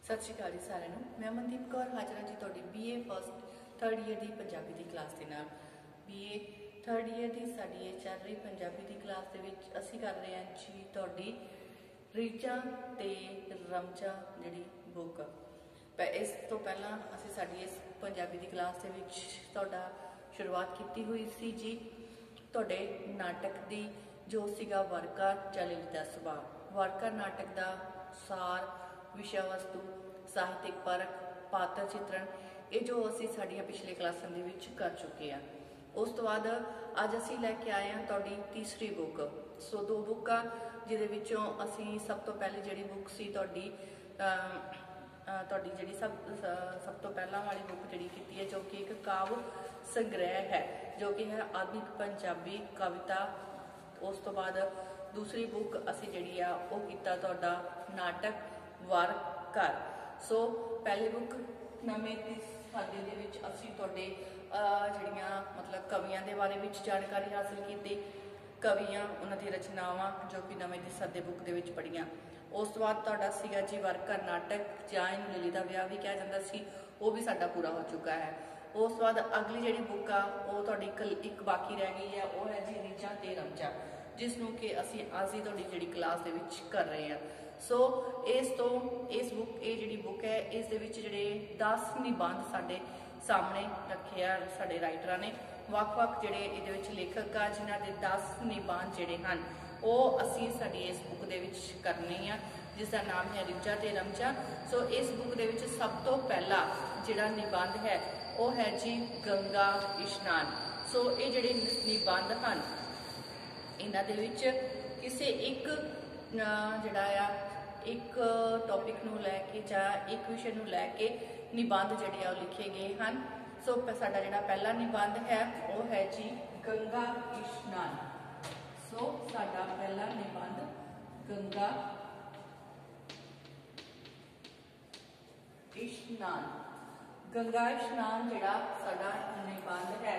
सत श्री अकाल जी सारिਆਂ ਨੂੰ। मैं मनदीप कौर हाजिर हाँ जी तुहाडी BA फस्ट थर्ड ईयर की पंजाबी की क्लास के नाल। BA थर्ड ईयर की साडी ये चल रही पंजाबी की क्लास दे विच असीं कर रहे हैं जी तुहाडी रीचा ते रमचा जिहड़ी बुक। इस तो पहला असीं साडी इस पंजाबी की क्लास दे विच तुहाडा शुरुआत की हुई सी जी तुहाडे नाटक की जो सीगा वर्का चलित दा सुभाव। वर्का नाटक का सार, विषय वस्तु, साहित्यिक परख, पात्र चित्रण, ये जो असी साड़ियाँ पिछले क्लासां दे विच कर चुके हैं। उस तो बाद अज असी लैके आए हैं तुहाडी तीसरी बुक। सो दो बुकां जिहदे विचों असी सब तो पहले जिहड़ी बुक सी तुहाडी जिहड़ी सब तो पहला वाली बुक जिहड़ी कीती है जो कि एक काव्य संग्रह है जो कि है आधुनिक पंजाबी कविता। उस तो बाद दूसरी बुक असी जिहड़ी आ वो कीता तुहाडा नाटक वारकर। सो पहली बुक नवें साले दे विच असी तुहाडे जिहड़ियां मतलब कवियां दे बारे विच जानकारी हासिल की, कवियां उन्हां दी रचनावां जो कि नवें दी सदे बुक दे विच पढ़ियां। उस तो बाद तुहाडा सीगा जी वर्कर नाटक जां इहनूं लिली दा विआह भी कहा जांदा सी, वो भी साडा पूरा हो चुका है। उस तो बाद अगली जिहड़ी बुक आ वो तुहाडी एक बाकी रह गई है, वो है जी रीचा ते रमचा, जिसनों कि असी आज ही तुहाडी जिहड़ी क्लास दे विच कर रहे हैं। सो इस बुक ये जिहड़ी बुक है इस दे विच जिहड़े 10 निबंध साडे सामने रखे आ साडे राइटरां ने। वख-वख जिहड़े इहदे विच लेखक आ जिन्हां दे 10 निबंध जिहड़े हन वो असी साडी इस बुक दे विच करने आ, जिसका नाम है रीचा ते रमचा। सो इस बुक दे विच सब तो पहला जिहड़ा निबंध है वो है जी गंगा इशनान। सो ये जिहड़े निबंध हन इन्हां दे विच किसी एक जिहड़ा आ एक टॉपिक नूं लैके जां एक विषय नूं लैके निबंध जिहड़े आ लिखे गए हैं। सो साडा जिहड़ा पहला निबंध है वो है जी गंगा इशनान। सो साडा पहला निबंध गंगा इशनान। गंगा इशनान जिहड़ा साडा निबंध है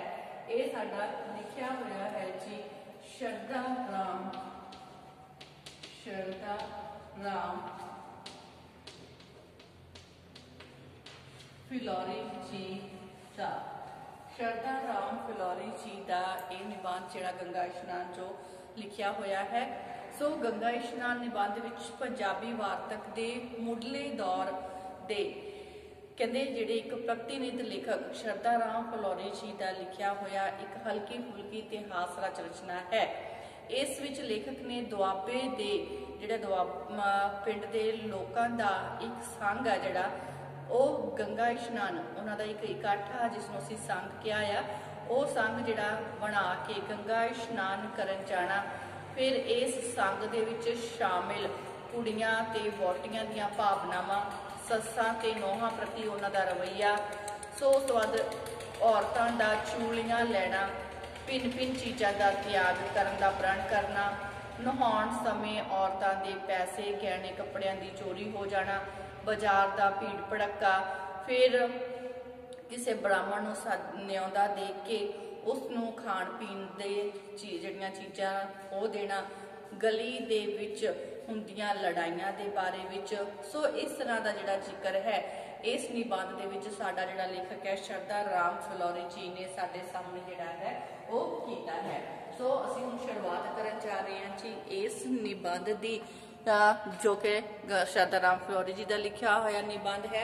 ये साडा लिखिया होया है जी शरदा राम फिलौरी जी का। शरदा राम फिलौरी जी का ये निबंध जिहड़ा गंगा इशनान जो लिखिया होया है। सो गंगा इशनान निबंध विच पंजाबी वार्तक दे मुढ़ले दौर दे कहते जिहड़े एक प्रतिनिध लेखक शरदा राम फिलौरी जी का लिखिया होया एक हल्की फुल्की इतिहास रचना है। इस विच लेखक ने दुआबे दे जिहड़े पिंड दे लोकां दा एक संघ है जिहड़ा वो गंगा इशनान उन्हां दा एक इकट्ठ आ जिसनों असीं संघ किया आ, वो संघ जिहड़ा बना के गंगा इशनान करन जाना। फिर इस संघ दे विच शामिल कुड़ियां ते वोटियां दीयां भावनावां, सस्सां ते नौहां प्रति उन्हां दा रवैया। सो उस तो बाद औरतां दा चूलियां लैना, भिन्न भिन्न चीज़ों का त्याग करन दा प्रण करना, नहाउण समय औरतां दे पैसे गहने कपड़ियां दी चोरी हो जाना, बाजार का भीड़ भड़का, फिर किसी ब्राह्मण नूं न्योंदा दे के उसनूं खाण पीण दे जिहड़ियां चीज़ां वो देना, गली दे विच हुंदियां लड़ाइयां दे बारे विच। सो इस तरह का जिहड़ा जिक्र है इस निबंध दे विच साडा जिहड़ा लेखक है शरदा राम फिलौरी जी ने साडे सामने जिहड़ा है वो कीता है। सो असीं हुण शुरुआत करन जा रहे हैं जी इस निबंध दी जो कि शरदा राम फिलौरी जी का लिखिया होया निबंध है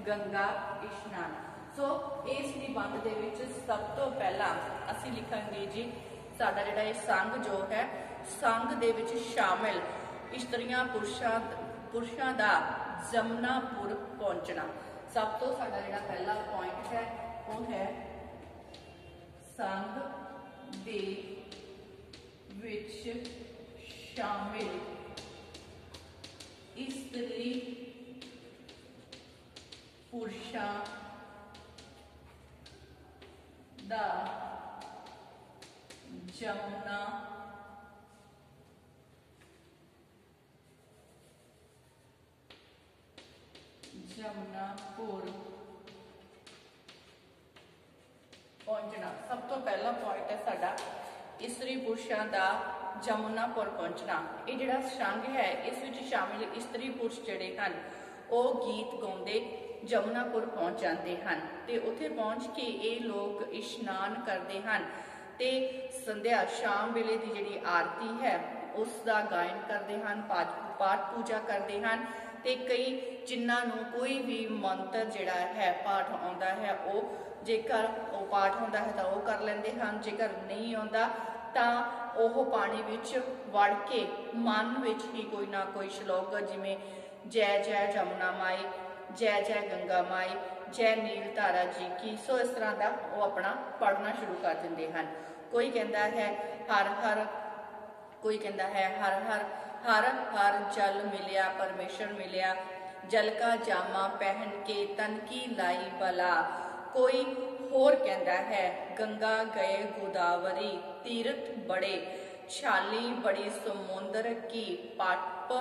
गंगा इशनान। सो इस निबंध दे विच सब तो पहला असीं लिखांगे जी साडा जिहड़ा ये संघ जो है संघ दे विच शामिल इस्त्रियां पुरुषां दा जमुनापुर पहुंचना। सब तो साडा जिहड़ा पहला पॉइंट है वो है संघ दे विच शामिल इस्त्री पुरुषां दा जमुनापुर पहुंचना। सब तो पहला पॉइंट है साडा इस्त्री पुरुषों का जमुनापुर पहुंचना। ये जिहड़ा संघ है इस विच शामिल इस्त्री पुरुष जिहड़े हन ਉਹ ਗੀਤ ਗਾਉਂਦੇ ਜਮੁਨਾਪੁਰ ਪਹੁੰਚ ਜਾਂਦੇ ਹਨ ਤੇ ਉੱਥੇ ਪਹੁੰਚ ਕੇ ਇਹ ਲੋਕ ਇਸ਼ਨਾਨ ਕਰਦੇ ਹਨ ਤੇ ਸੰਧਿਆ ਸ਼ਾਮ ਵੇਲੇ ਦੀ ਜਿਹੜੀ ਆਰਤੀ ਹੈ ਉਸ ਦਾ ਗਾਇਨ ਕਰਦੇ ਹਨ, ਪਾਠ ਪੂਜਾ ਕਰਦੇ ਹਨ ਤੇ ਕਈ ਜਿਨ੍ਹਾਂ ਨੂੰ ਕੋਈ ਵੀ ਮੰਤਰ ਜਿਹੜਾ ਹੈ ਪਾਠ ਆਉਂਦਾ ਹੈ ਉਹ ਜੇਕਰ ਉਹ ਪਾਠ ਆਉਂਦਾ ਹੈ ਤਾਂ ਉਹ ਕਰ ਲੈਂਦੇ ਹਨ, ਜੇਕਰ ਨਹੀਂ ਆਉਂਦਾ ਤਾਂ ਉਹ ਪਾਣੀ ਵਿੱਚ ਵੜ ਕੇ ਮਨ ਵਿੱਚ ਹੀ ਕੋਈ ਨਾ ਕੋਈ ਸ਼ਲੋਕ ਜਿਵੇਂ ਜੈ ਜੈ ਜਮੁਨਾ ਮਾਈ, ਜੈ ਜੈ ਗੰਗਾ ਮਾਈ, ਜੈ ਨੀਲ ਧਾਰਾ ਜੀ ਕੀ, ਸੋ ਇਸ ਤਰ੍ਹਾਂ ਦਾ ਉਹ ਆਪਣਾ ਪੜ੍ਹਨਾ ਸ਼ੁਰੂ ਕਰ ਦਿੰਦੇ ਹਨ। ਕੋਈ ਕਹਿੰਦਾ ਹੈ ਹਰ ਹਰ, ਕੋਈ ਕਹਿੰਦਾ ਹੈ ਹਰ ਹਰ ਹਰ ਹਰ ਜਲ ਮਿਲਿਆ ਪਰਮੇਸ਼ਰ ਮਿਲਿਆ, ਜਲ ਕਾ ਜਾਮਾ ਪਹਿਨ ਕੇ ਤਨ ਕੀ ਲਾਈ ਬਲਾ, ਕੋਈ ਹੋਰ ਕਹਿੰਦਾ ਹੈ ਗੰਗਾ ਗਏ ਗੋਦਾਵਰੀ ਤੀਰਥ ਬੜੇ, ਛਾਲੀ ਬੜੀ ਸਮੁੰਦਰ ਕੀ ਪਾਪ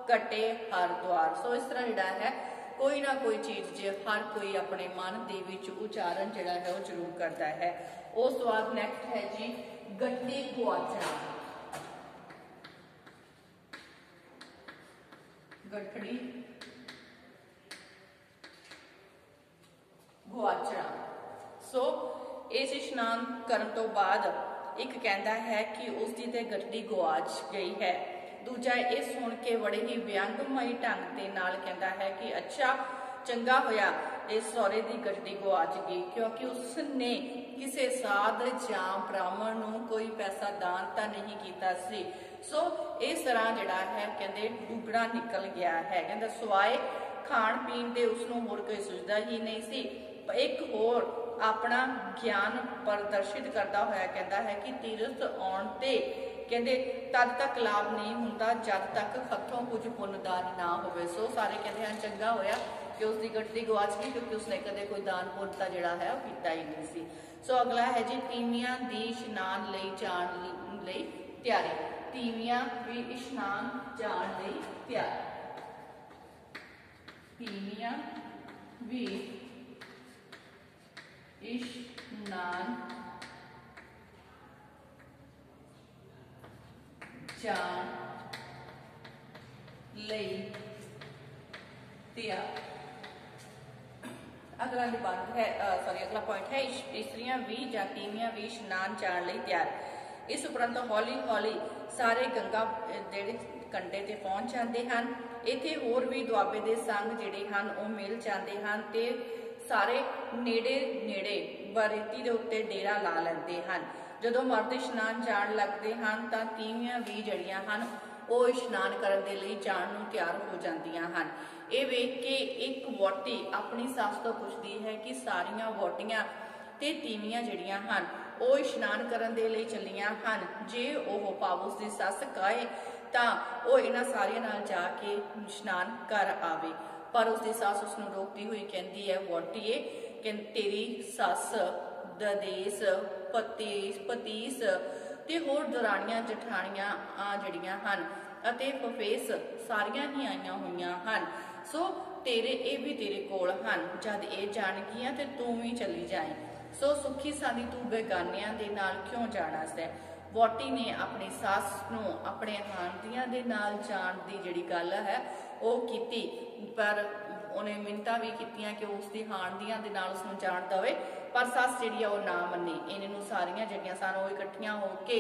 ਕਟੇ ਹਰ ਦੁਆਰ। ਸੋ ਇਸ ਤਰ੍ਹਾਂ ਜਿਹੜਾ ਹੈ ਕੋਈ ਨਾ ਕੋਈ ਚੀਜ਼ ਜੇ ਹਰ ਕੋਈ ਆਪਣੇ ਮਨ ਦੇ ਵਿੱਚ ਉਚਾਰਨ ਜਿਹੜਾ ਹੈ ਉਹ ਜ਼ਰੂਰ ਕਰਦਾ ਹੈ। ਉਸ ਤੋਂ ਬਾਅਦ ਨੈਕਸਟ ਹੈ ਜੀ ਗੱਡੀ ਗੁਆਚਣਾ। ਗਠੜੀ ਗੁਆਚਣਾ। ਸੋ ਇਸ ਇਸ਼ਨਾਨ ਕਰਨ ਤੋਂ ਬਾਅਦ ਇੱਕ ਕਹਿੰਦਾ ਹੈ ਕਿ ਉਸ ਦੀ ਤੇ ਗੱਡੀ ਗੁਆਚ ਗਈ ਹੈ, ਦੂਜਾ ਇਹ ਸੁਣ ਕੇ ਬੜੇ ਹੀ ਵਿਅੰਗਮਈ ਢੰਗ ਦੇ ਨਾਲ ਕਹਿੰਦਾ ਹੈ ਕਿ ਅੱਛਾ ਚੰਗਾ ਹੋਇਆ ਇਸ ਸਹੁਰੇ ਦੀ ਗੱਡੀ ਗੁਆਚ ਗਈ ਕਿਉਂਕਿ ਉਸ ਨੇ ਕਿਸੇ ਸਾਧ ਜਾਂ ਬ੍ਰਾਹਮਣ ਨੂੰ ਕੋਈ ਪੈਸਾ ਦਾਨ ਤਾਂ ਨਹੀਂ ਕੀਤਾ ਸੀ। ਸੋ ਇਸ ਤਰ੍ਹਾਂ ਜਿਹੜਾ ਹੈ ਕਹਿੰਦੇ ਡੁੱਬੜਾ ਨਿਕਲ ਗਿਆ ਹੈ। ਕਹਿੰਦਾ ਸਵਾਏ ਖਾਣ ਪੀਣ ਦੇ ਉਸ ਨੂੰ ਹੋਰ ਕੋਈ ਸੁਝਦਾ ਹੀ ਨਹੀਂ ਸੀ। ਇੱਕ ਹੋਰ ਆਪਣਾ ਗਿਆਨ ਪ੍ਰਦਰਸ਼ਿਤ ਕਰਦਾ ਹੋਇਆ ਕਹਿੰਦਾ ਹੈ ਕਿ ਤੀਰਥ ਆਉਣ ਤੇ ਕਹਿੰਦੇ ਤਦ ਤੱਕ ਲਾਭ ਨਹੀਂ ਹੁੰਦਾ ਜਦ ਤੱਕ ਹੱਥੋਂ ਕੁਝ ਪੁੰਨਦਾਨ ਨਾ ਹੋਵੇ। ਸੋ ਸਾਰੇ ਕਹਿੰਦੇ ਹਨ ਚੰਗਾ ਹੋਇਆ ਕਿ ਉਸ ਦੀ ਗੱਡੀ ਗਵਾਚ ਗਈ ਕਿਉਂਕਿ ਉਸਨੇ ਕਦੇ ਕੋਈ ਦਾਨ ਪੁੰਨ ਤਾਂ ਜਿਹੜਾ ਹੈ ਉਹ ਕੀਤਾ ਹੀ ਨਹੀਂ ਸੀ। ਸੋ ਅਗਲਾ ਹੈ ਜੀ ਤੀਵੀਆਂ ਦੀ ਇਸ਼ਨਾਨ ਲਈ ਜਾਣ ਲਈ ਤਿਆਰੀ। ਤੀਵੀਆਂ ਵੀ ਇਸ਼ਨਾਨ ਜਾਣ ਲਈ ਤਿਆਰ। ਤੀਵੀਆਂ ਵੀ ਇਸ਼ਨਾਨ ਜਾਣ ਲਈ ਤਿਆਰ। अगला निबंध है अगला पॉइंट है इस्त्रियां भी ਜਾਂ ਤੀਵੀਆਂ ਵੀ ਇਸ਼ਨਾਨ ਜਾਣ ਲਈ ਤਿਆਰ। ਇਸ ਉਪਰੰਤ ਹੌਲੀ ਹੌਲੀ ਸਾਰੇ ਗੰਗਾ ਜਿਹੜੇ ਕੰਢੇ ਤੇ ਪਹੁੰਚ ਜਾਂਦੇ ਹਨ। ਇੱਥੇ ਹੋਰ ਵੀ ਦੁਆਬੇ ਦੇ ਸੰਗ ਜਿਹੜੇ ਹਨ ਉਹ ਮਿਲ ਜਾਂਦੇ ਹਨ ਤੇ ਸਾਰੇ ਨੇੜੇ ਨੇੜੇ ਬਰੇਤੀ ਦੇ ਉੱਤੇ ਡੇਰਾ ਲਾ ਲੈਂਦੇ ਹਨ। ਜਦੋਂ ਮਰਦ ਇਸ਼ਨਾਨ ਜਾਣ ਲੱਗਦੇ ਹਨ ਤਾਂ ਤੀਵੀਆਂ ਵੀ ਜਿਹੜੀਆਂ ਹਨ ਉਹ ਇਸ਼ਨਾਨ ਕਰਨ ਦੇ ਲਈ ਜਾਣ ਨੂੰ ਤਿਆਰ ਹੋ ਜਾਂਦੀਆਂ ਹਨ। ਇਹ ਵੇਖ ਕੇ ਇੱਕ ਵਹੁਟੀ ਆਪਣੀ ਸੱਸ ਤੋਂ ਪੁੱਛਦੀ ਹੈ ਕਿ ਸਾਰੀਆਂ ਵਹੁਟੀਆਂ ਤੇ ਤੀਵੀਆਂ ਜਿਹੜੀਆਂ ਹਨ ਉਹ ਇਸ਼ਨਾਨ ਕਰਨ ਦੇ ਲਈ ਚੱਲੀਆਂ ਹਨ, ਜੇ ਉਹ ਪਾਵੁਸ ਦੀ ਸੱਸ ਕਹੇ ਤਾਂ ਉਹ ਇਹਨਾਂ ਸਾਰਿਆਂ ਨਾਲ ਜਾ ਕੇ ਇਸ਼ਨਾਨ ਕਰ ਆਵੇ। ਪਰ ਉਸ ਦੀ ਸੱਸ ਉਸ ਨੂੰ ਰੋਕਦੀ ਹੋਈ ਕਹਿੰਦੀ ਹੈ ਵਹੁਟੀਏ ਕਿ ਤੇਰੀ ਸੱਸ ਦਦੇਸ ਪਤੀਸ ਤੇ ਹੋਰ ਦਰਾਣੀਆਂ ਜਠਾਣੀਆਂ ਜਿਹੜੀਆਂ ਹਨ ਅਤੇ ਫਫੇਸ ਸਾਰੀਆਂ ਹੀ ਆਈਆਂ ਹੋਈਆਂ ਹਨ। ਸੋ ਤੇਰੇ ਇਹ ਵੀ ਤੇਰੇ ਕੋਲ ਹਨ, ਜਦ ਇਹ ਜਾਣਗੀਆਂ ਤੇ ਤੂੰ ਵੀ ਚਲੀ ਜਾਏ। ਸੋ ਸੁੱਖੀ ਸਾਂਦੀ ਤੂੰ ਬੇਗਾਨਿਆਂ ਦੇ ਨਾਲ ਕਿਉਂ ਜਾਣਾ ਸੈ। ਵਹੁਟੀ ਨੇ ਆਪਣੀ ਸੱਸ ਨੂੰ ਆਪਣੇ ਹਾਣਦੀਆਂ ਦੇ ਨਾਲ ਜਾਣ ਦੀ ਜਿਹੜੀ ਗੱਲ ਹੈ ਉਹ ਕੀਤੀ, ਪਰ ਉਹਨੇ ਮਿੰਨਤਾਂ ਵੀ ਕੀਤੀਆਂ ਕਿ ਉਸ ਦੀ ਹਾਣਦੀਆਂ ਦੇ ਨਾਲ ਉਸਨੂੰ ਜਾਣ ਦੇਵੇ, ਪਰ ਸੱਸ ਜਿਹੜੀ ਆ ਉਹ ਨਾ ਮੰਨੀ। ਇਹਨਾਂ ਨੂੰ ਸਾਰੀਆਂ ਜਿਹੜੀਆਂ ਸਨ ਉਹ ਇਕੱਠੀਆਂ ਹੋ ਕੇ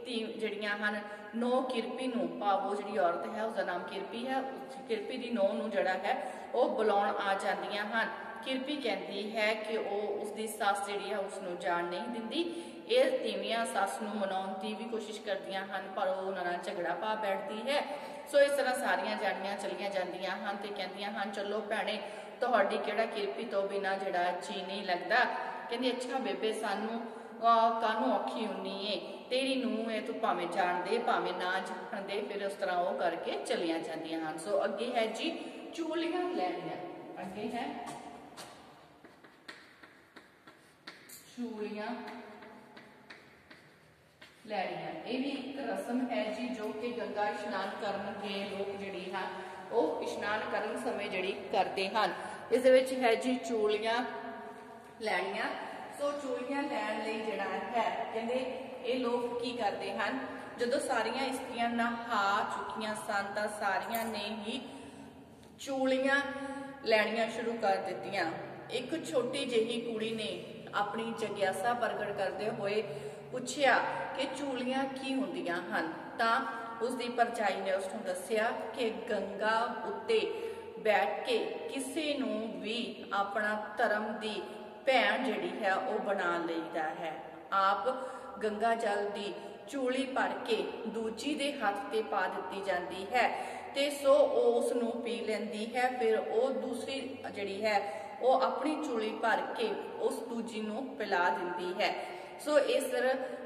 ਜਿਹੜੀਆਂ ਹਨ ਨੌ ਕਿਰਪੀ ਨੂੰ, ਭਾਵ ਉਹ ਜਿਹੜੀ ਔਰਤ ਹੈ ਉਸਦਾ ਨਾਮ ਕਿਰਪੀ ਹੈ, ਕਿਰਪੀ ਦੀ ਨੌ ਨੂੰ ਜਿਹੜਾ ਹੈ ਉਹ ਬੁਲਾਉਣ ਆ ਜਾਂਦੀਆਂ ਹਨ। ਕਿਰਪੀ ਕਹਿੰਦੀ ਹੈ ਕਿ ਉਹ ਉਸਦੀ ਸੱਸ ਜਿਹੜੀ ਹੈ ਉਸਨੂੰ ਜਾਣ ਨਹੀਂ ਦਿੰਦੀ। ਇਹ ਤੀਵੀਆਂ ਸੱਸ ਨੂੰ ਮਨਾਉਣ ਦੀ ਵੀ ਕੋਸ਼ਿਸ਼ ਕਰਦੀਆਂ ਹਨ ਪਰ ਉਹ ਉਹਨਾਂ ਨਾਲ ਝਗੜਾ ਪਾ ਬੈਠਦੀ ਹੈ। ਸੋ ਇਸ ਤਰ੍ਹਾਂ ਸਾਰੀਆਂ ਜਾਣੀਆਂ ਚਲੀਆਂ ਜਾਂਦੀਆਂ ਹਨ ਤੇ ਕਹਿੰਦੀਆਂ ਹਨ ਚਲੋ ਭੈਣੇ ਤੁਹਾਡੀ ਕਿਹੜਾ ਕਿਰਪੀ ਤੋਂ ਬਿਨਾਂ ਜਿਹੜਾ ਜੀ ਨਹੀਂ ਲੱਗਦਾ। ਕਹਿੰਦੀ ਅੱਛਾ ਬੇਬੇ ਸਾਨੂੰ ਕਾਹਨੂੰ ਔਖੀ ਹੁੰਨੀ ਏ, ਤੇਰੀ ਨੂੰਹ ਏ, ਤੂੰ ਭਾਵੇਂ ਜਾਣ ਦੇ ਭਾਵੇਂ ਨਾ ਜਾਣ ਦੇ। ਫਿਰ ਉਸ ਤਰ੍ਹਾਂ ਉਹ ਕਰਕੇ ਚਲੀਆਂ ਜਾਂਦੀਆਂ ਹਨ। ਸੋ ਅੱਗੇ ਹੈ ਜੀ ਚੂਲੀਆਂ ਲੈਣੀਆਂ। ਅੱਗੇ ਹੈ ਚੂਲੀਆਂ ਲੈਣੀਆਂ। ਇਹ ਵੀ ਇੱਕ ਰਸਮ ਹੈ ਜੀ ਜੋ ਕਿ ਗੰਗਾ ਇਸ਼ਨਾਨ ਕਰਨ ਦੇ ਲੋਕ ਜਿਹੜੀ ਹਨ ਉਹ ਇਸ਼ਨਾਨ ਕਰਨ ਸਮੇਂ ਜਿਹੜੀ ਕਰਦੇ ਹਨ। ਇਸ ਦੇ ਵਿੱਚ ਹੈ ਜੀ ਚੂਲੀਆਂ ਲੈਣੀਆਂ। ਸੋ ਚੂਲੀਆਂ ਲੈਣ ਲਈ ਜਿਹੜਾ ਹੈ ਕਹਿੰਦੇ ਇਹ ਲੋਕ ਕੀ ਕਰਦੇ ਹਨ, ਜਦੋਂ ਸਾਰੀਆਂ ਇਸਤਰੀਆਂ ਨਹਾ ਚੁੱਕੀਆਂ ਸਨ ਤਾਂ ਸਾਰੀਆਂ ਨੇ ਹੀ ਚੂਲੀਆਂ ਲੈਣੀਆਂ ਸ਼ੁਰੂ ਕਰ ਦਿੱਤੀਆਂ। ਇੱਕ ਛੋਟੀ ਜਿਹੀ ਕੁੜੀ ਨੇ ਆਪਣੀ ਜਗਿਆਸਾ ਪ੍ਰਗਟ ਕਰਦੇ ਹੋਏ ਪੁੱਛਿਆ ਕਿ ਚੂਲੀਆਂ ਕੀ ਹੁੰਦੀਆਂ ਹਨ। ਤਾਂ ਉਸਦੀ ਭਰਜਾਈ ਨੇ ਉਸਨੂੰ ਦੱਸਿਆ ਕਿ ਗੰਗਾ ਉੱਤੇ ਬੈਠ ਕੇ ਕਿਸੇ ਨੂੰ ਵੀ ਆਪਣਾ ਧਰਮ ਦੀ ਭੈਣ ਜਿਹੜੀ ਹੈ ਉਹ ਬਣਾ ਲਈਦਾ ਹੈ। ਆਪ ਗੰਗਾ ਜਲ ਦੀ ਚੂਲੀ ਭਰ ਕੇ ਦੂਜੀ ਦੇ ਹੱਥ ਤੇ ਪਾ ਦਿੱਤੀ ਜਾਂਦੀ ਹੈ ਤੇ ਸੋ ਉਹ ਉਸ ਨੂੰ ਪੀ ਲੈਂਦੀ ਹੈ। ਫਿਰ ਉਹ ਦੂਸਰੀ ਜਿਹੜੀ ਹੈ ਉਹ ਆਪਣੀ ਚੂਲੀ ਭਰ ਕੇ ਉਸ ਦੂਜੀ ਨੂੰ ਪਿਲਾ ਦਿੰਦੀ ਹੈ। ਸੋ ਇਸ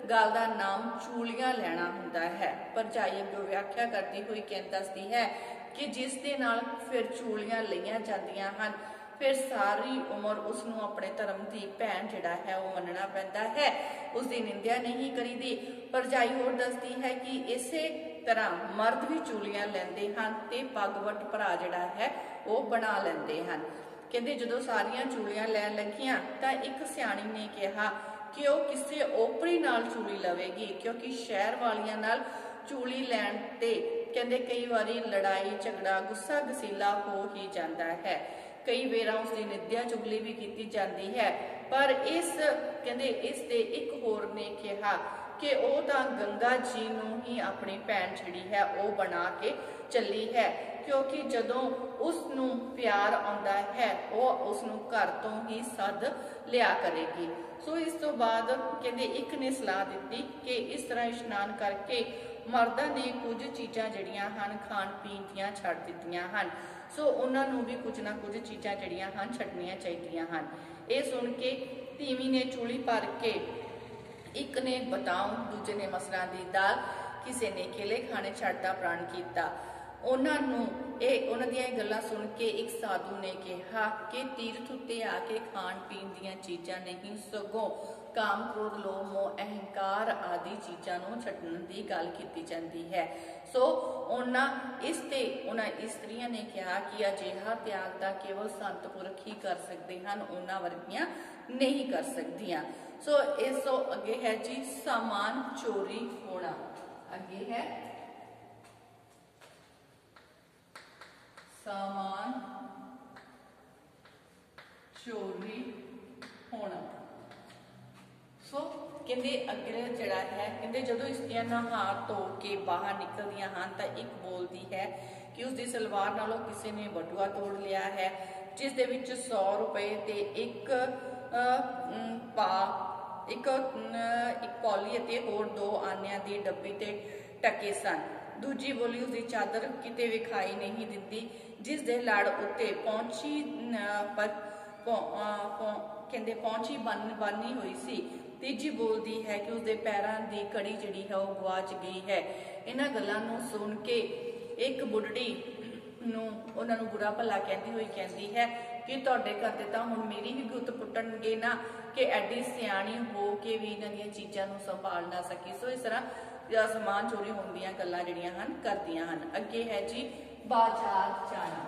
ਗੱਲ ਦਾ ਨਾਮ ਚੂਲੀਆਂ ਲੈਣਾ ਹੁੰਦਾ ਹੈ। ਭਰਜਾਈ ਅੱਗੇ ਵਿਆਖਿਆ ਕਰਦੀ ਹੋਈ ਦੱਸਦੀ ਹੈ ਕਿ ਜਿਸ ਦੇ ਨਾਲ ਫਿਰ ਚੂਲੀਆਂ ਲਈਆਂ ਜਾਂਦੀਆਂ ਹਨ, ਫਿਰ ਸਾਰੀ ਉਮਰ ਉਸ ਨੂੰ ਆਪਣੇ ਧਰਮ ਦੀ ਭੈਣ ਜਿਹੜਾ ਹੈ ਉਹ ਮੰਨਣਾ ਪੈਂਦਾ ਹੈ, ਉਸ ਦੀ ਨਿੰਦਿਆ ਨਹੀਂ ਕਰੀਦੀ। ਭਰਜਾਈ ਹੋਰ ਦੱਸਦੀ ਹੈ ਕਿ ਇਸੇ ਤਰ੍ਹਾਂ ਮਰਦ ਵੀ ਚੂਲੀਆਂ ਲੈਂਦੇ ਹਨ ਤੇ ਪੱਗਵਟ ਭਰਾ ਜਿਹੜਾ ਹੈ ਉਹ ਬਣਾ ਲੈਂਦੇ ਹਨ। ਕਹਿੰਦੇ ਜਦੋਂ ਸਾਰੀਆਂ ਚੂਲੀਆਂ ਲੈਣ ਲੱਗੀਆਂ ਤਾਂ ਇੱਕ ਸਿਆਣੀ ਨੇ ਕਿਹਾ ਕਿ ਉਹ ਕਿਸੇ ਓਪਰੀ ਨਾਲ ਚੂਲੀ ਲਵੇਗੀ, ਕਿਉਂਕਿ ਸ਼ਹਿਰ ਵਾਲੀਆਂ ਨਾਲ ਚੂਲੀ ਲੈਣ ਤੇ ਕਹਿੰਦੇ ਕਈ ਵਾਰੀ ਲੜਾਈ ਝਗੜਾ ਗੁੱਸਾ ਗਸੀਲਾ ਹੋ ਹੀ ਜਾਂਦਾ ਹੈ। ਕਈ ਵੇਰਾਂ ਉਸ ਦੀ ਨਿੰਦਿਆ ਚੁਗਲੀ ਵੀ ਕੀਤੀ ਜਾਂਦੀ ਹੈ। ਪਰ ਇਸ ਦੇ ਇੱਕ ਹੋਰ ਨੇ ਕਿਹਾ ਕਿ ਉਹ ਤਾਂ ਗੰਗਾ ਜੀ ਨੂੰ ਹੀ ਆਪਣੀ ਭੈਣ ਜਿਹੜੀ ਹੈ ਉਹ ਬਣਾ ਕੇ ਚੱਲੀ ਹੈ, ਕਿਉਂਕਿ ਜਦੋਂ ਉਸ ਨੂੰ ਪਿਆਰ ਆਉਂਦਾ ਹੈ ਉਹ ਉਸ ਨੂੰ ਘਰ ਤੋਂ ਹੀ ਸੱਦ ਲਿਆ ਕਰੇਗੀ। ਸੋ ਇਸ ਤੋਂ ਬਾਅਦ ਕਹਿੰਦੇ ਇੱਕ ਨੇ ਸਲਾਹ ਦਿੱਤੀ ਕਿ ਇਸ ਤਰ੍ਹਾਂ ਇਸ਼ਨਾਨ ਕਰਕੇ ਮਰਦਾਂ ਨੇ ਕੁਝ ਚੀਜ਼ਾਂ ਜਿਹੜੀਆਂ ਹਨ ਖਾਣ ਪੀਣ ਦੀਆਂ ਛੱਡ ਦਿੱਤੀਆਂ ਹਨ, ਸੋ ਉਹਨਾਂ ਨੂੰ ਵੀ ਕੁਝ ਨਾ ਕੁਝ ਚੀਜ਼ਾਂ ਜਿਹੜੀਆਂ ਹਨ ਛੱਡਣੀਆਂ ਚਾਹੀਦੀਆਂ ਹਨ। ਇਹ ਸੁਣ ਕੇ ਤੀਵੀਂ ਨੇ ਚੂਲੀ ਭਰ ਕੇ, ਇੱਕ ਨੇ ਬਦਾਮ, ਦੂਜੇ ਨੇ ਮਸਰਾਂ ਦੀ ਦਾਲ, ਕਿਸੇ ਨੇ ਕੇਲੇ ਖਾਣੇ ਛੱਡ ਦਾ ਪ੍ਰਣ ਕੀਤਾ। ਉਹਨਾਂ ਦੀਆਂ ਗੱਲਾਂ ਸੁਣ ਕੇ ਇੱਕ ਸਾਧੂ ਨੇ ਕਿਹਾ ਕਿ ਤੀਰਥ ਉੱਤੇ ਆ ਕੇ ਖਾਣ ਪੀਣ ਦੀਆਂ ਚੀਜ਼ਾਂ ਨਹੀਂ, ਸਗੋਂ ਕਾਮ, ਕ੍ਰੋਧ, ਲੋਭ, ਮੋਹ, ਅਹੰਕਾਰ ਆਦਿ ਚੀਜ਼ਾਂ ਨੂੰ ਛੱਡਣ ਦੀ ਗੱਲ ਕੀਤੀ ਜਾਂਦੀ ਹੈ। ਸੋ ਉਹਨਾਂ ਇਸਤਰੀਆਂ ਨੇ ਕਿਹਾ ਕਿ ਅਜਿਹਾ ਤਿਆਗ ਤਾਂ ਕੇਵਲ ਸੰਤ ਪੁਰਖ ਹੀ ਕਰ ਸਕਦੇ ਹਨ, ਉਹਨਾਂ ਵਰਗੀਆਂ ਨਹੀਂ ਕਰ ਸਕਦੀਆਂ। ਸੋ ਇਸ ਤੋਂ ਅੱਗੇ ਹੈ ਜੀ ਸਾਮਾਨ ਚੋਰੀ ਹੋਣਾ। ਅੱਗੇ ਹੈ ਸਾਮਾਨ ਚੋਰੀ ਹੋਣਾ। ਸੋ ਕਹਿੰਦੇ ਅੱਗੇ ਜਿਹੜਾ ਹੈ, ਕਹਿੰਦੇ ਜਦੋਂ ਇਸਤਰੀਆਂ ਨਹਾ ਧੋ ਕੇ ਬਾਹਰ ਨਿਕਲਦੀਆਂ ਹਨ ਤਾਂ ਇੱਕ ਬੋਲਦੀ ਹੈ ਕਿ ਉਸ ਦੀ ਸਲਵਾਰ ਨਾਲੋਂ ਕਿਸੇ ਨੇ ਬਟੂਆ ਤੋੜ ਲਿਆ ਹੈ, ਜਿਸ ਦੇ ਵਿੱਚ 100 ਰੁਪਏ ਤੇ ਇੱਕ ਕੌਲੀ ਅਤੇ ਹੋਰ 2 ਆਨਿਆਂ ਦੀ ਡੱਬੀ ਤੇ ਟਕੇ ਸਨ। ਦੂਜੀ ਬੋਲੀ ਉਸਦੀ ਚਾਦਰ ਕਿਤੇ ਵਿਖਾਈ ਨਹੀਂ ਦਿੰਦੀ, ਜਿਸ ਦੇ ਲੜ ਉੱਤੇ ਪਹੁੰਚੀ ਬੰਨੀ ਹੋਈ ਸੀ। ਤੀਜੀ ਬੋਲਦੀ ਹੈ ਕਿ ਉਸਦੇ ਪੈਰਾਂ ਦੀ ਕੜੀ ਜਿਹੜੀ ਹੈ ਉਹ ਗਵਾਚ ਗਈ ਹੈ। ਇਹਨਾਂ ਗੱਲਾਂ ਨੂੰ ਸੁਣ ਕੇ ਇੱਕ ਬੁੱਢੜੀ ਨੂੰ ਉਹਨਾਂ ਨੂੰ ਬੁਰਾ ਭਲਾ ਕਹਿੰਦੀ ਹੋਈ ਕਹਿੰਦੀ ਹੈ ਕਿ ਤੁਹਾਡੇ ਘਰ ਤੇ ਤਾਂ ਹੁਣ ਮੇਰੀ ਵੀ ਗੁੱਤ ਪੁੱਟਣਗੇ ਨਾ, ਕਿ ਐਡੀ ਸਿਆਣੀ ਹੋ ਕੇ ਵੀ ਇਹਨਾਂ ਦੀਆਂ ਚੀਜ਼ਾਂ ਨੂੰ ਸੰਭਾਲ ਨਾ ਸਕੀ। ਸੋ ਇਸ ਤਰ੍ਹਾਂ ਸਮਾਨ ਚੋਰੀ ਹੋਣ ਦੀਆਂ ਗੱਲਾਂ ਜਿਹੜੀਆਂ ਹਨ ਕਰਦੀਆਂ ਹਨ। ਅੱਗੇ ਹੈ ਜੀ ਬਾਜ਼ਾਰ ਜਾਣਾ।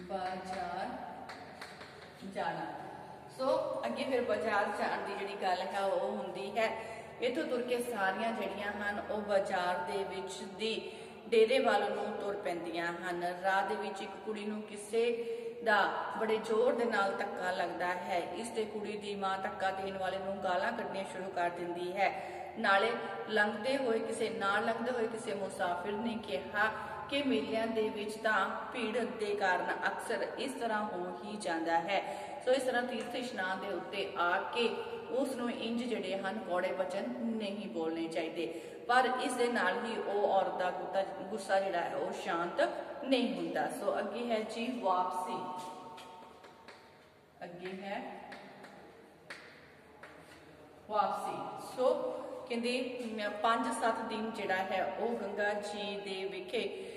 ਬਾਜ਼ਾਰ ਜਾਣਾ। ਸੋ ਅੱਗੇ ਫਿਰ ਬਾਜ਼ਾਰ ਜਾਣ ਦੀ ਜਿਹੜੀ ਗੱਲ ਹੈ ਉਹ ਹੁੰਦੀ ਹੈ, ਇੱਥੋਂ ਤੁਰ ਕੇ ਸਾਰੀਆਂ ਜਿਹੜੀਆਂ ਹਨ ਉਹ ਬਾਜ਼ਾਰ ਦੇ ਵਿੱਚ ਦੀ ਡੇਰੇ ਵੱਲ ਨੂੰ ਤੁਰ ਪੈਂਦੀਆਂ ਹਨ। ਰਾਹ ਦੇ ਵਿੱਚ ਇੱਕ ਕੁੜੀ ਨੂੰ ਕਿਸੇ ਦਾ ਬੜੇ ਜ਼ੋਰ ਦੇ ਨਾਲ ਧੱਕਾ ਲੱਗਦਾ ਹੈ। ਇਸ ਤੇ ਕੁੜੀ ਦੀ ਮਾਂ ਧੱਕਾ ਦੇਣ ਵਾਲੇ ਨੂੰ ਗਾਲਾਂ ਕੱਢਣੀਆਂ ਸ਼ੁਰੂ ਕਰ ਦਿੰਦੀ ਹੈ। ਨਾਲੇ ਲੰਘਦੇ ਹੋਏ ਕਿਸੇ ਮੁਸਾਫਿਰ ਨੇ ਕਿਹਾ ਕਿ ਮੇਲਿਆਂ ਦੇ ਵਿੱਚ ਤਾਂ ਭੀੜ ਦੇ ਕਾਰਨ ਅਕਸਰ ਇਸ ਤਰ੍ਹਾਂ ਹੋ ਹੀ ਜਾਂਦਾ ਹੈ। ਸੋ ਇਸ ਤਰ੍ਹਾਂ ਤੀਰਥ ਇਸ਼ਨਾਨ ਦੇ ਉੱਤੇ ਆ ਕੇ ਉਸ ਨੂੰ ਇੰਜ ਜਿਹੜੇ ਹਨ ਕੌੜੇ ਵਚਨ ਨਹੀਂ ਬੋਲਣੇ ਚਾਹੀਦੇ, ਪਰ ਇਸ ਦੇ ਨਾਲ ਹੀ ਉਹ ਔਰਤ ਦਾ ਗੁੱਸਾ ਜਿਹੜਾ ਹੈ ਉਹ ਸ਼ਾਂਤ ਨਹੀਂ ਹੁੰਦਾ। ਸੋ ਅੱਗੇ ਹੈ ਜੀ ਵਾਪਸੀ। ਅੱਗੇ ਹੈ ਵਾਪਸੀ। ਸੋ ਕਹਿੰਦੇ 5-7 ਦਿਨ ਜਿਹੜਾ ਹੈ ਉਹ ਗੰਗਾ ਜੀ ਦੇ ਵਿਖੇ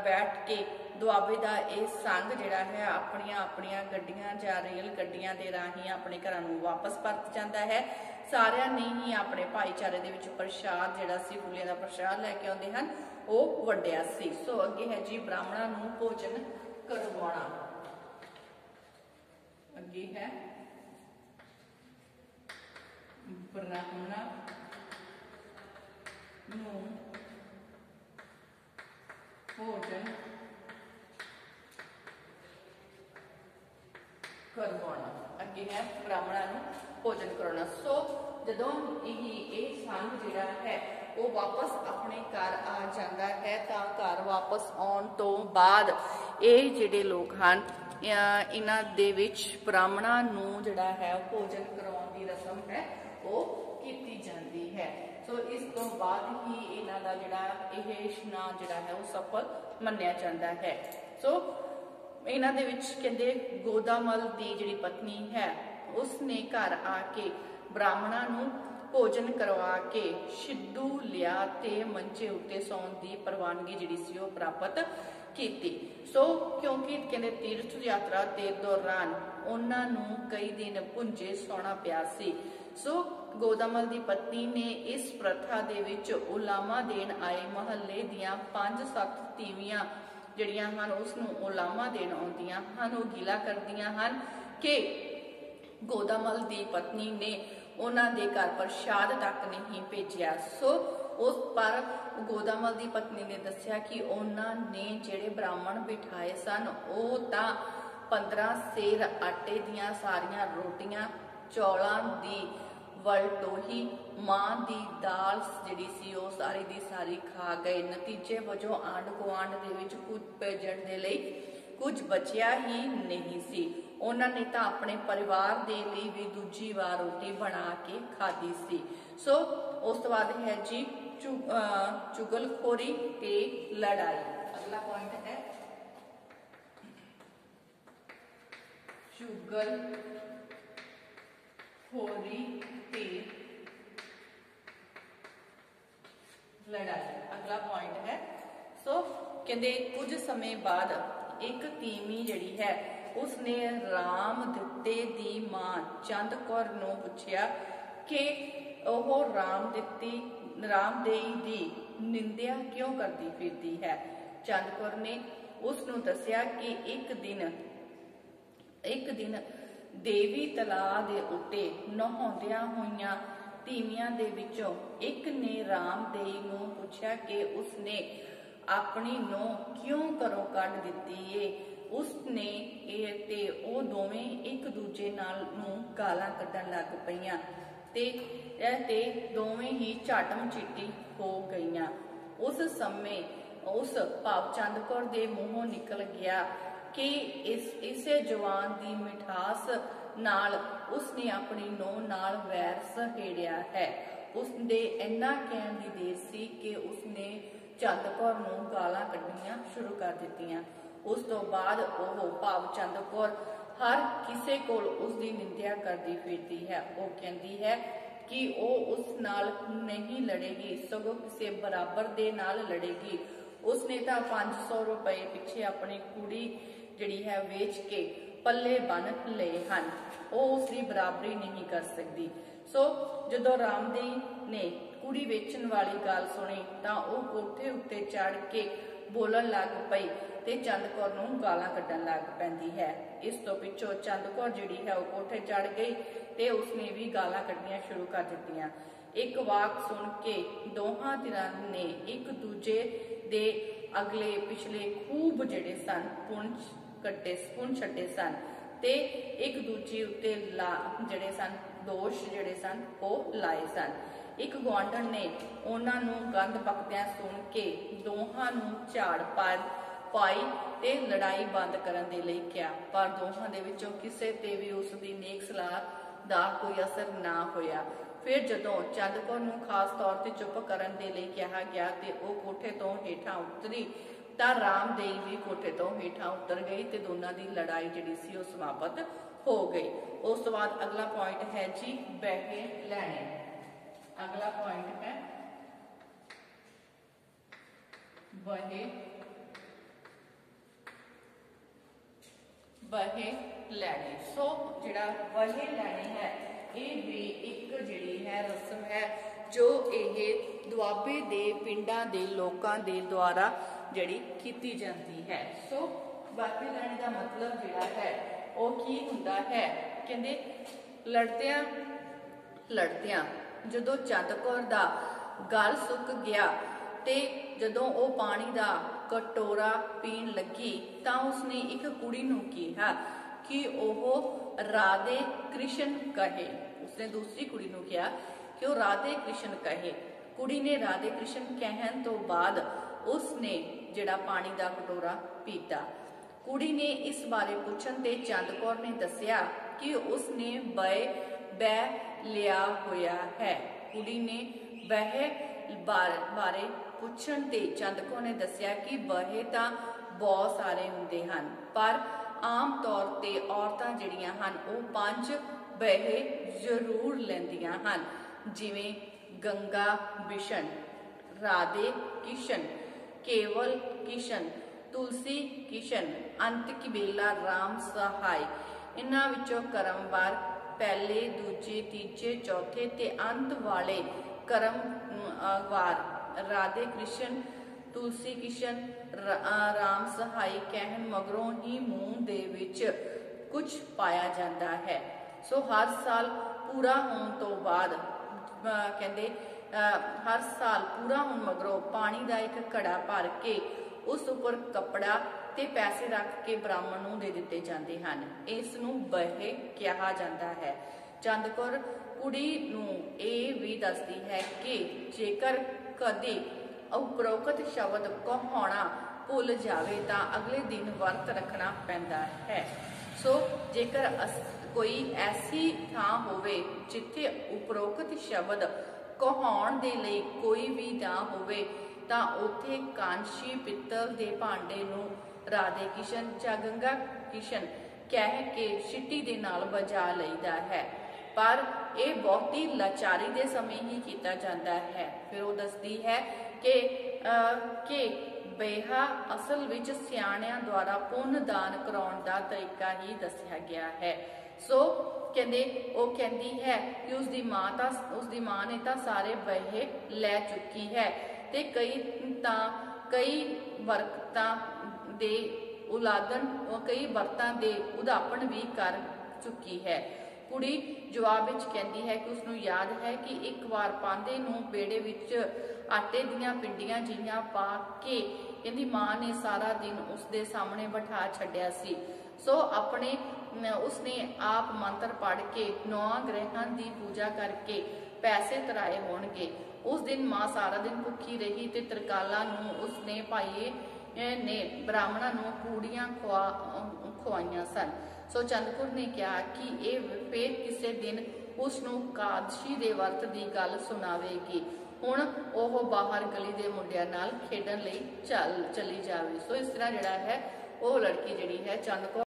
ਬੈਠ ਕੇ ਦੁਆਬੇ ਦਾ ਇਹ ਸੰਘ ਜਿਹੜਾ ਹੈ ਆਪਣੀਆਂ ਗੱਡੀਆਂ ਜਾਂ ਰੇਲ ਗੱਡੀਆਂ ਦੇ ਰਾਹੀਂ ਆਪਣੇ ਘਰਾਂ ਨੂੰ ਵਾਪਸ ਪਰਤ ਜਾਂਦਾ ਹੈ। ਸਾਰਿਆਂ ਨੇ ਹੀ ਆਪਣੇ ਭਾਈਚਾਰੇ ਦੇ ਵਿੱਚ ਪ੍ਰਸ਼ਾਦ ਜਿਹੜਾ ਸੀ, ਫੁੱਲੀਆਂ ਦਾ ਪ੍ਰਸ਼ਾਦ ਲੈ ਕੇ ਆਉਂਦੇ ਹਨ, ਉਹ ਵੰਡਿਆ ਸੀ। ਸੋ ਅੱਗੇ ਹੈ ਜੀ ਬ੍ਰਾਹਮਣਾਂ ਨੂੰ ਭੋਜਨ ਕਰਵਾਉਣਾ। ਅੱਗੇ ਹੈ ਬ੍ਰਾਹਮਣਾਂ ਨੂੰ भोजन करवाना, अगे है ब्राह्मणों नूं भोजन करवाना। सो जदों ये संघ जिहड़ा है वो वापस अपने घर आ जाता है, तो घर वापस आने तो बाद ये जिहड़े लोग हैं इन्हां दे विच ब्राह्मणों नूं जिहड़ा है भोजन करवाउण दी रस्म है वो कीती जाती है। सो इस तो बाद ही इन्हां दा जिहड़ा इह इशनान जिहड़ा है वो सफल मन्निया जाता है। सो इन्हां दे विच कहंदे गोदामल दी जिहड़ी पत्नी है उसने घर आके ब्राह्मणों नूं भोजन करवा के सिद्धू लिया ते मंचे उत्ते सौण दी प्रवानगी जिहड़ी सी ओह प्राप्त कीती। सो क्योंकि कहंदे तीर्थ यात्रा के दौरान उन्हां नूं कई दिन भुंजे सौना पिया सी। सो गोदामल दी पत्नी ने इस प्रथा दे विच उलामा देण आए महल्ले दियां 5-7 तीवियां जिहड़ियां हन उसनूं उलामा देण आउंदियां हन, ओह गिला करदियां हन कि गोदामल दी पत्नी ने उन्हां दे घर प्रसाद तक नहीं भेजिया। सो उस पर गोदामल दी पत्नी ने दस्सिया कि उन्हां ने जिहड़े ब्राह्मण बिठाए सन वो तां 15 सेर आटे दियां सारियां रोटियां, चौलां दी वलटोही, मां दी दाल जिहड़ी सी ओह सारी दी सारी खा गए। नतीजे वजों आंढ गुआंढ दे विच कुछ भेजण दे लई कुछ बचिया ही नहीं सी। उन्होंने तो अपने परिवार के लिए भी दूजी बार रोटी बना के खाधी सी। सो उस तो बाद है जी चुगलखोरी ते लड़ाई। अगला पॉइंट है चुगलखोरी ते लड़ाई। अगला पॉइंट है सो कहते कुछ समय बाद एक तीमी जिहड़ी है उसने राम दित्ते दी मां चंद कौर नूं पुछया कि ओह रामदेई दी निंदिया क्यों करती फिरती है। चंद कौर ने उसनूं दस्सिया कि एक दिन देवी तलाअ दे उत्ते नहाउंदियां होइयां तीमियां दे विचों एक ने रामदेई नूं पुछया कि उसने अपनी नूं क्यों घरों कढ दित्ती है। उसने ते ओ दोवें एक दूजे नाल नूं गालां कढण लग पईयां ते दोवें ही झटम चिट्टी हो गईयां। उस समय उस भाव चंद कौर दे मूहों निकल गया कि इसे जवान दी मिठास नाल उसने अपनी नूं नाल वैर सहेड़िया है। उसदे इन्ना कहण दी देर सी कि उसने चंद कौर नूं गालां कढणियां शुरू कर दित्तियां। उस तो बाद ओह भाव चंद कौर हर किसे कोल उसकी निंदिया करती फिरती है। वो कहती है कि वो उस नाल नहीं लड़ेगी सगों किसी बराबर दे नाल लड़ेगी। उसने तो 500 रुपए पिछे अपनी कुड़ी जिहड़ी है वेच के पल्ले बन लए हन, वो उसकी बराबरी नहीं कर सकती। सो जदों रामदेई ने कुड़ी वेचण वाली गल सुनी तो वह कोठे उत्ते चढ़ के बोलन लग पई ते चंद कौर नूं गालां कढण लग पैंदी है। इस तो पिछों चंद कौर जिहड़ी है वह कोठे चढ़ गई ते उसने भी गालां कढणियां शुरू कर दित्तियां। एक वाक सुन के दोहां धिरां ने एक दूजे दे अगले पिछले खूब जिहड़े सन पुण छड्डे सन ते एक दूजे उत्ते जिहड़े सन दोष जिहड़े सन वो लाए सन। एक गुआंढण ने उन्हां नूं गंद बकदियां सुन के दोहां नूं झाड़ पाई ते लड़ाई बंद करन दे लई कहा, पर दोहां दे विचों किसे ते भी उसदी नेक सलाह दा कोई असर ना होया। फिर जदों चंद कौर नूं खास तौर ते चुप करन दे लई कहा गया ते ओह कोठे तो हेठां उतरी तां रामदेई भी कोठे तो हेठां उतर गई ते दोनां दी लड़ाई जिहड़ी सी ओह समाप्त हो गई। उस तो बाद अगला पॉइंट है जी बहे लैणे। अगला पॉइंट है बहे लैणे। सो जिहड़ा बहे लैणे है ये भी एक जिहड़ी है रस्म है जो ये दुआबे दे पिंडां दे लोकां दे द्वारा जिहड़ी कीती जाती है। सो बहे लैणे का मतलब जिहड़ा है वो की हुंदा है, कहंदे लड़दियां जदों चंद कौर दा गल सुक गया ਤੇ ਜਦੋਂ ਉਹ ਪਾਣੀ ਦਾ कटोरा पीण लगी तो उसने एक कुड़ी नूं कहा कि वह राधे कृष्ण कहे। उसने दूसरी कुड़ी नूं कहा कि वह राधे कृष्ण कहे। कुड़ी ने राधे कृष्ण कहन तो बाद उसने जिहड़ा पानी का कटोरा पीता। कुड़ी ने इस बारे पूछण ते चंद कौर ने दस्सिया कि उसने बह लिया होया है। कुड़ी ने बह बारे पुछण ते चंद कौर ने दस्सिया कि बहे तां बहुत सारे हुंदे हन, पर आम तौर ते औरतां जिहड़ियां हन वो 5 बहे जरूर लैंदियां हन, जिवें गंगा बिशन, राधे किशन, केवल किशन, तुलसी किशन, अंत किबेला राम सहाय। इन्हां विचों क्रमवार पहले दूजे तीजे चौथे ते अंत वाले क्रमवार राधे कृष्ण, तुलसी किशन, राम सहाय कहन मगरों ही मूँह दे विच कुछ पाया जाता है। सो हर साल पूरा होने तो बाद कहते हर साल पूरा होने मगरों पानी का एक घड़ा भर के उस उपर कपड़ा ते पैसे रख के ब्राह्मण नूं दे दिते जाते हैं। इस नूं बहे कहा जाता है। चंद कौर कुड़ी नूं यह भी दसदी है कि जेकर कदे उपरोक्त शब्द कहाउणा भुल जावे तां अगले दिन वर्त रखना पैंदा है। सो जेकर कोई ऐसी थां होवे जिथे उपरोक्त शब्द कहाउण दे लई कोई भी ना होवे तां उत्थे कांशी पित्तल दे भांडे नूं राधे किशन जां गंगा किशन कह के छिट्टी दे नाल बजा लईदा है, पर यह बहुती लाचारी दे समय ही किया जाता है। फिर वो दसदी है कि बेहा असल विच सियाणियां द्वारा पुण्य दान कराउण दा तरीका ही दसिया गया है। सो कहंदे वो कहती है कि उसकी माँ ने तां सारे बहे लै चुकी है ते कई वरतां दे उदापन भी कर चुकी है। कुड़ी जवाब विच कहती है कि उसनूं याद है कि एक बार पांदे नूं बेड़े विच आटे दीयां पिंडियां जिहियां पा के कहती माँ ने सारा दिन उसके सामने बिठा छड्डिया सी। सो अपने उसने आप मंत्र पढ़ के 9 ग्रहां की पूजा करके पैसे तराए होणगे। उस दिन माँ सारा दिन भुखी रही ते तरकाला नूं उसने भाई ने ब्राह्मणों नूं पूड़ियां खुआइयां सन। सो चंदपुर ने कहा कि यह फिर किसी दिन उसनूं कादशी दे वर्त की गल सुनावेगी। हुण ओह बाहर गली दे मुंडियां नाल खेडण लई चली जावे। सो इस तरह जिहड़ा है वो लड़की जिहड़ी है चंद कौर